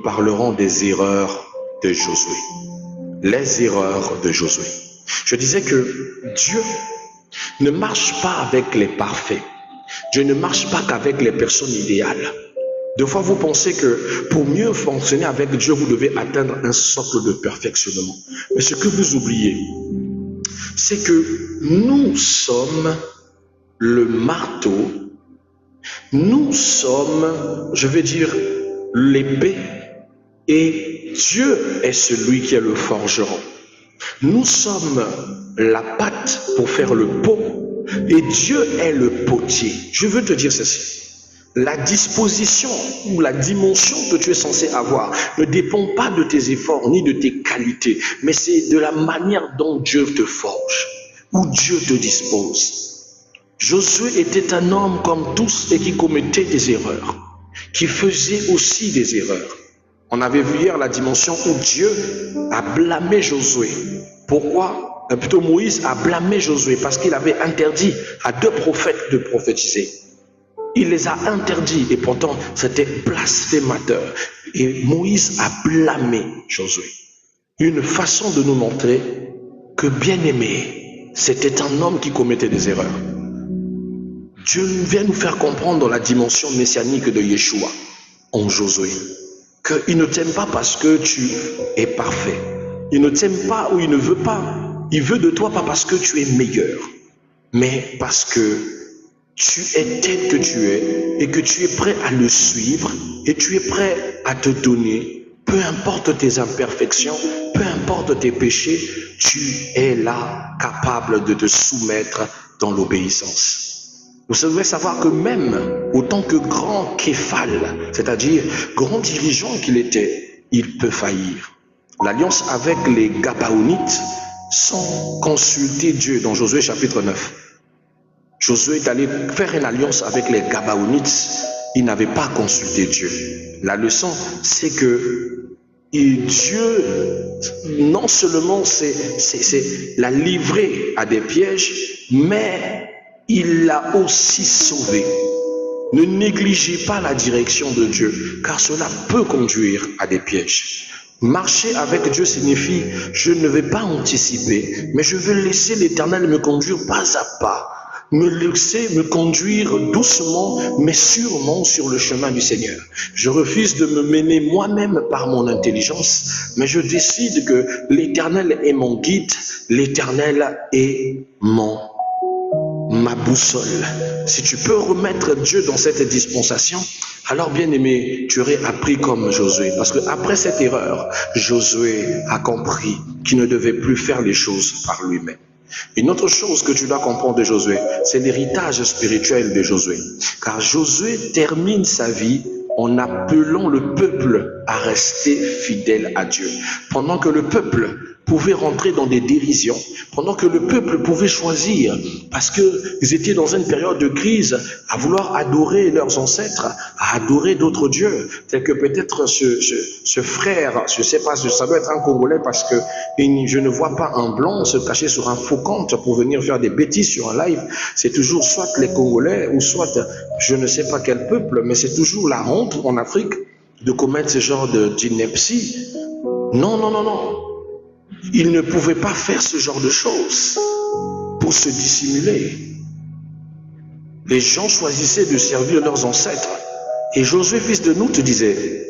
parlerons des erreurs de Josué. Les erreurs de Josué. Je disais que Dieu ne marche pas avec les parfaits. Dieu ne marche pas qu'avec les personnes idéales. Des fois, vous pensez que pour mieux fonctionner avec Dieu, vous devez atteindre un socle de perfectionnement. Mais ce que vous oubliez, c'est que nous sommes le marteau, nous sommes, je vais dire, l'épée, et Dieu est celui qui est le forgeron. Nous sommes la pâte pour faire le pot, et Dieu est le potier. Je veux te dire ceci. La disposition ou la dimension que tu es censé avoir ne dépend pas de tes efforts ni de tes qualités, mais c'est de la manière dont Dieu te forge, ou Dieu te dispose. Josué était un homme comme tous et qui commettait des erreurs, qui faisait aussi des erreurs. On avait vu hier la dimension où Dieu a blâmé Josué. Pourquoi? Plutôt Moïse a blâmé Josué parce qu'il avait interdit à 2 prophètes de prophétiser. Il les a interdits et pourtant c'était blasphémateur. Et Moïse a blâmé Josué. Une façon de nous montrer que bien-aimé, c'était un homme qui commettait des erreurs. Dieu vient nous faire comprendre la dimension messianique de Yeshua en Josué. Qu'il ne t'aime pas parce que tu es parfait. Il ne t'aime pas ou il ne veut pas. Il veut de toi pas parce que tu es meilleur, mais parce que tu es tel que tu es et que tu es prêt à le suivre et tu es prêt à te donner, peu importe tes imperfections, peu importe tes péchés, tu es là capable de te soumettre dans l'obéissance. Vous devez savoir que même autant que grand képhale, c'est-à-dire grand dirigeant qu'il était, il peut faillir. L'alliance avec les Gabaonites sans consulter Dieu dans Josué chapitre 9. Josué est allé faire une alliance avec les Gabaonites. Il n'avait pas consulté Dieu. La leçon, c'est que Dieu, non seulement l'a livré à des pièges, mais il l'a aussi sauvé. Ne négligez pas la direction de Dieu, car cela peut conduire à des pièges. Marcher avec Dieu signifie, je ne vais pas anticiper, mais je vais laisser l'Éternel me conduire pas à pas. Me laisser me conduire doucement, mais sûrement sur le chemin du Seigneur. Je refuse de me mener moi-même par mon intelligence, mais je décide que l'Éternel est mon guide, l'Éternel est ma boussole. Si tu peux remettre Dieu dans cette dispensation, alors bien aimé, tu aurais appris comme Josué. Parce qu'après cette erreur, Josué a compris qu'il ne devait plus faire les choses par lui-même. Une autre chose que tu dois comprendre de Josué, c'est l'héritage spirituel de Josué. Car Josué termine sa vie en appelant le peuple à rester fidèle à Dieu. Pendant que le peuple pouvait rentrer dans des dérisions, pendant que le peuple pouvait choisir, parce qu'ils étaient dans une période de crise, à vouloir adorer leurs ancêtres, à adorer d'autres dieux, tels que peut-être ce frère, je ne sais pas, ça doit être un Congolais, parce que je ne vois pas un blanc se cacher sur un faux compte pour venir faire des bêtises sur un live. C'est toujours soit les Congolais, ou soit je ne sais pas quel peuple, mais c'est toujours la honte en Afrique de commettre ce genre d'ineptie. Non, non, non, non. Il ne pouvait pas faire ce genre de choses pour se dissimuler. Les gens choisissaient de servir leurs ancêtres. Et Josué, fils de Nun, te disait,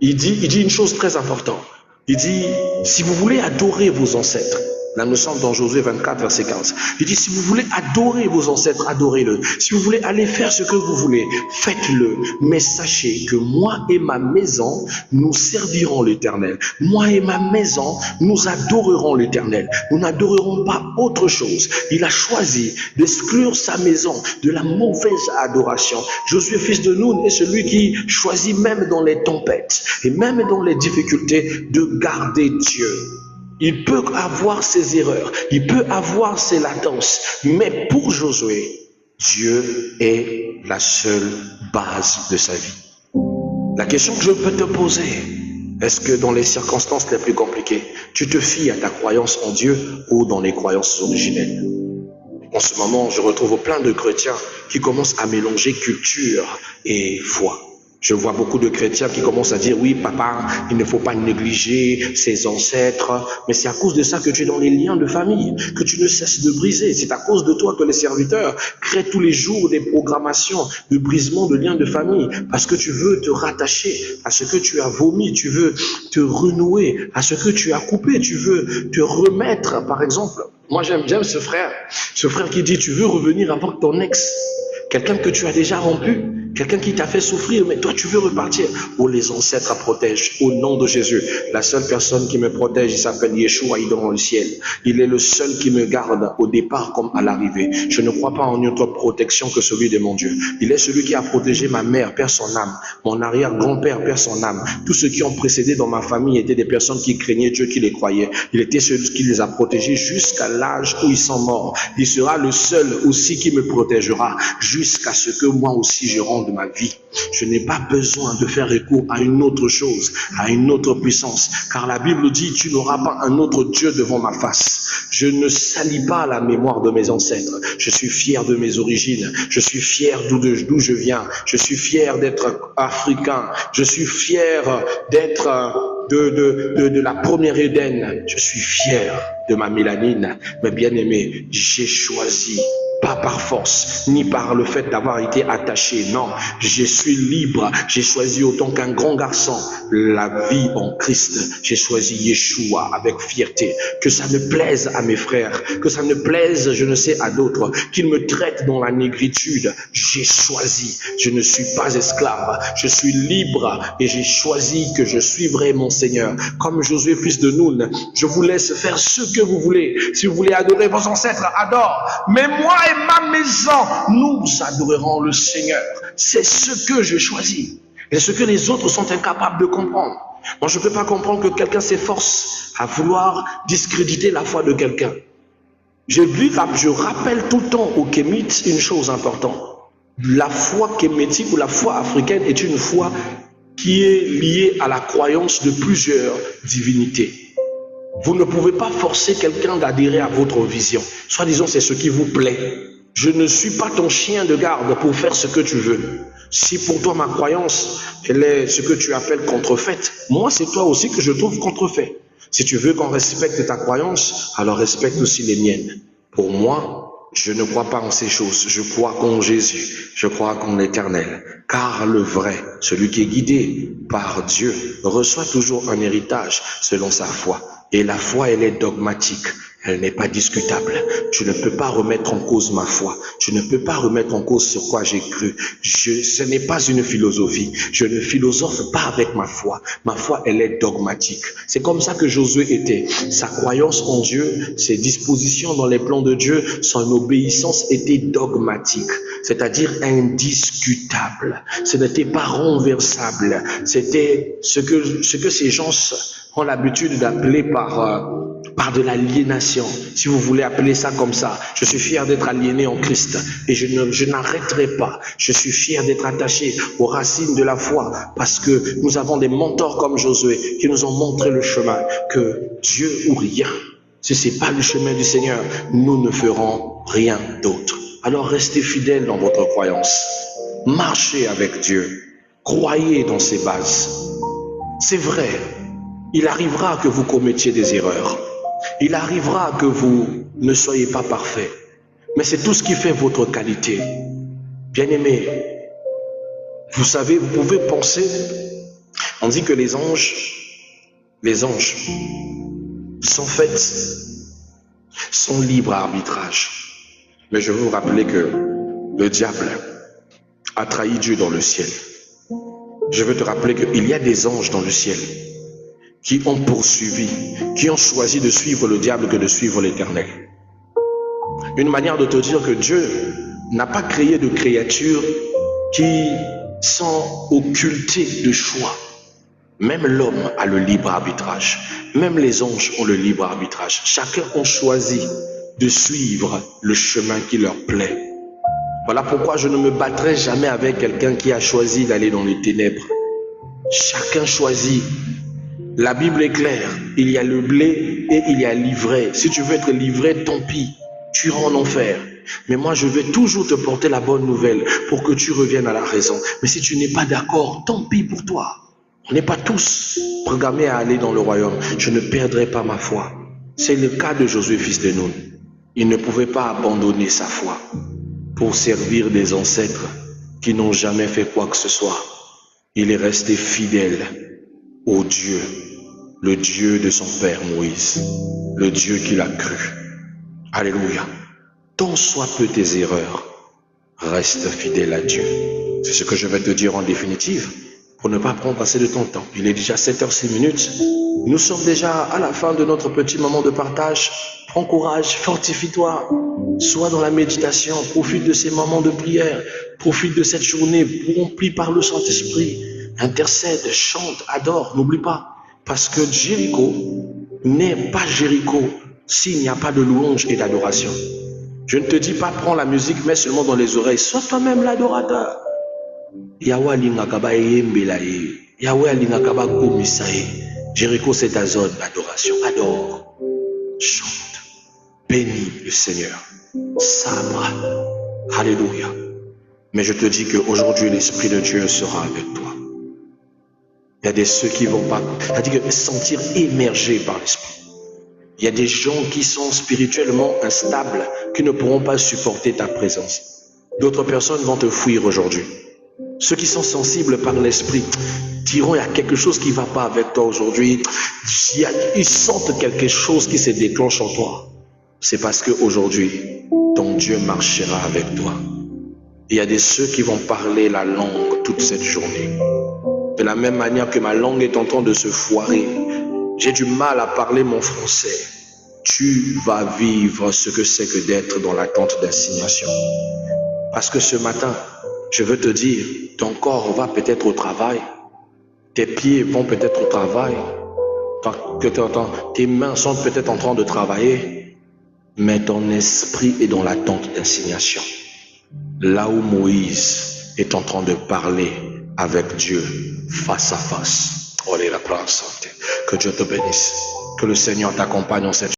il dit une chose très importante. Il dit, si vous voulez adorer vos ancêtres, là nous sommes dans Josué 24, verset 15. Il dit, si vous voulez adorer vos ancêtres, adorez-le. Si vous voulez aller faire ce que vous voulez, faites-le. Mais sachez que moi et ma maison, nous servirons l'Éternel. Moi et ma maison, nous adorerons l'Éternel. Nous n'adorerons pas autre chose. Il a choisi d'exclure sa maison de la mauvaise adoration. Josué, fils de Nun, est celui qui choisit même dans les tempêtes et même dans les difficultés de garder Dieu. Il peut avoir ses erreurs, il peut avoir ses latences, mais pour Josué, Dieu est la seule base de sa vie. La question que je peux te poser, est-ce que dans les circonstances les plus compliquées, tu te fies à ta croyance en Dieu ou dans les croyances originelles? En ce moment, je retrouve plein de chrétiens qui commencent à mélanger culture et foi. Je vois beaucoup de chrétiens qui commencent à dire, oui, papa, il ne faut pas négliger ses ancêtres. Mais c'est à cause de ça que tu es dans les liens de famille, que tu ne cesses de briser. C'est à cause de toi que les serviteurs créent tous les jours des programmations de brisement de liens de famille. Parce que tu veux te rattacher à ce que tu as vomi. Tu veux te renouer à ce que tu as coupé. Tu veux te remettre, par exemple. Moi, j'aime ce frère qui dit, tu veux revenir avec ton ex. Quelqu'un que tu as déjà rompu, quelqu'un qui t'a fait souffrir, mais toi tu veux repartir. Oh, les ancêtres protègent au nom de Jésus. La seule personne qui me protège, il s'appelle Yeshua, il est dans le ciel. Il est le seul qui me garde au départ comme à l'arrivée. Je ne crois pas en une autre protection que celui de mon Dieu. Il est celui qui a protégé ma mère, perd son âme. Mon arrière-grand-père perd son âme. Tous ceux qui ont précédé dans ma famille étaient des personnes qui craignaient Dieu, qui les croyaient. Il était celui qui les a protégés jusqu'à l'âge où ils sont morts. Il sera le seul aussi qui me protégera jusqu'à ce que moi aussi je rende ma vie. Je n'ai pas besoin de faire recours à une autre chose, à une autre puissance, car la Bible dit, tu n'auras pas un autre Dieu devant ma face. Je ne salis pas la mémoire de mes ancêtres. Je suis fier de mes origines. Je suis fier d'où je viens. Je suis fier d'être africain. Je suis fier d'être de la première Éden. Je suis fier de ma mélanine. Mais bien aimé, j'ai choisi, pas par force, ni par le fait d'avoir été attaché. Non, je suis libre. J'ai choisi autant qu'un grand garçon la vie en Christ. J'ai choisi Yeshua avec fierté. Que ça ne plaise à mes frères, que ça ne plaise, je ne sais, à d'autres, qu'ils me traitent dans la négritude. J'ai choisi. Je ne suis pas esclave. Je suis libre et j'ai choisi que je suivrai mon Seigneur. Comme Josué, fils de Nun, je vous laisse faire ce que vous voulez. Si vous voulez adorer vos ancêtres, adore. Mais moi et ma maison, nous adorerons le Seigneur. C'est ce que je choisis. Et ce que les autres sont incapables de comprendre. Moi, je ne peux pas comprendre que quelqu'un s'efforce à vouloir discréditer la foi de quelqu'un. Je rappelle tout le temps aux Kémites une chose importante. La foi kémétique ou la foi africaine est une foi qui est liée à la croyance de plusieurs divinités. Vous ne pouvez pas forcer quelqu'un d'adhérer à votre vision. Soit disant, c'est ce qui vous plaît. Je ne suis pas ton chien de garde pour faire ce que tu veux. Si pour toi ma croyance, elle est ce que tu appelles contrefaite, moi c'est toi aussi que je trouve contrefait. Si tu veux qu'on respecte ta croyance, alors respecte aussi les miennes. Pour moi, je ne crois pas en ces choses. Je crois qu'en Jésus, je crois qu'en l'Éternel. Car le vrai, celui qui est guidé par Dieu, reçoit toujours un héritage selon sa foi. Et la foi, elle est dogmatique. Elle n'est pas discutable. Tu ne peux pas remettre en cause ma foi. Tu ne peux pas remettre en cause sur quoi j'ai cru. Ce n'est pas une philosophie. Je ne philosophe pas avec ma foi. Ma foi, elle est dogmatique. C'est comme ça que Josué était. Sa croyance en Dieu, ses dispositions dans les plans de Dieu, son obéissance était dogmatique, c'est-à-dire indiscutable. Ce n'était pas renversable. C'était ce que ces gens ont l'habitude d'appeler par de l'aliénation, si vous voulez appeler ça comme ça. Je suis fier d'être aliéné en Christ et je n'arrêterai pas. Je suis fier d'être attaché aux racines de la foi parce que nous avons des mentors comme Josué qui nous ont montré le chemin, que Dieu ou rien. Si ce n'est pas le chemin du Seigneur, nous ne ferons rien d'autre. Alors restez fidèles dans votre croyance. Marchez avec Dieu. Croyez dans ses bases. C'est vrai, il arrivera que vous commettiez des erreurs. Il arrivera que vous ne soyez pas parfait. Mais c'est tout ce qui fait votre qualité. Bien-aimés, vous savez, vous pouvez penser, on dit que les anges sont libres à arbitrage. Mais je veux vous rappeler que le diable a trahi Dieu dans le ciel. Je veux te rappeler qu'il y a des anges dans le ciel qui ont poursuivi, qui ont choisi de suivre le diable que de suivre l'Éternel. Une manière de te dire que Dieu n'a pas créé de créatures qui sont occultées de choix. Même l'homme a le libre arbitrage. Même les anges ont le libre arbitrage. Chacun a choisi de suivre le chemin qui leur plaît. Voilà pourquoi je ne me battrai jamais avec quelqu'un qui a choisi d'aller dans les ténèbres. Chacun choisit. La Bible est claire, il y a le blé et il y a l'ivraie. Si tu veux être livré, tant pis, tu iras en enfer. Mais moi, je vais toujours te porter la bonne nouvelle pour que tu reviennes à la raison. Mais si tu n'es pas d'accord, tant pis pour toi. On n'est pas tous programmés à aller dans le royaume. Je ne perdrai pas ma foi. C'est le cas de Josué, fils de Nun. Il ne pouvait pas abandonner sa foi pour servir des ancêtres qui n'ont jamais fait quoi que ce soit. Il est resté fidèle au Dieu, le Dieu de son père Moïse, le Dieu qu'il a cru. Alléluia. Tant soit peu tes erreurs, reste fidèle à Dieu. C'est ce que je vais te dire en définitive, pour ne pas prendre assez de ton temps. Il est déjà 7h06. Nous sommes déjà à la fin de notre petit moment de partage. Prends courage, fortifie-toi, sois dans la méditation, profite de ces moments de prière, profite de cette journée remplie par le Saint-Esprit. Intercède, chante, adore, n'oublie pas. Parce que Jéricho n'est pas Jéricho s'il n'y a pas de louange et d'adoration. Je ne te dis pas prends la musique, mets seulement dans les oreilles. Sois toi-même l'adorateur. Yahweh alingakaba eyembelaye. Yahweh alingakaba komisaye. Jéricho, c'est ta zone d'adoration. Adore, chante, bénis le Seigneur. Sabre. Alléluia. Mais je te dis qu'aujourd'hui, l'Esprit de Dieu sera avec toi. Il y a des ceux qui vont pas, c'est-à-dire sentir émergés par l'Esprit. Il y a des gens qui sont spirituellement instables, qui ne pourront pas supporter ta présence. D'autres personnes vont te fuir aujourd'hui. Ceux qui sont sensibles par l'Esprit diront il y a quelque chose qui ne va pas avec toi aujourd'hui. Ils sentent quelque chose qui se déclenche en toi. C'est parce qu'aujourd'hui, ton Dieu marchera avec toi. Il y a des ceux qui vont parler la langue toute cette journée. De la même manière que ma langue est en train de se foirer, j'ai du mal à parler mon français. Tu vas vivre ce que c'est que d'être dans l'attente d'assignation. Parce que ce matin, je veux te dire, ton corps va peut-être au travail, tes pieds vont peut-être au travail, tes mains sont peut-être en train de travailler, mais ton esprit est dans l'attente d'assignation. Là où Moïse est en train de parler avec Dieu face à face. Oh, la santé. Que Dieu te bénisse. Que le Seigneur t'accompagne en cette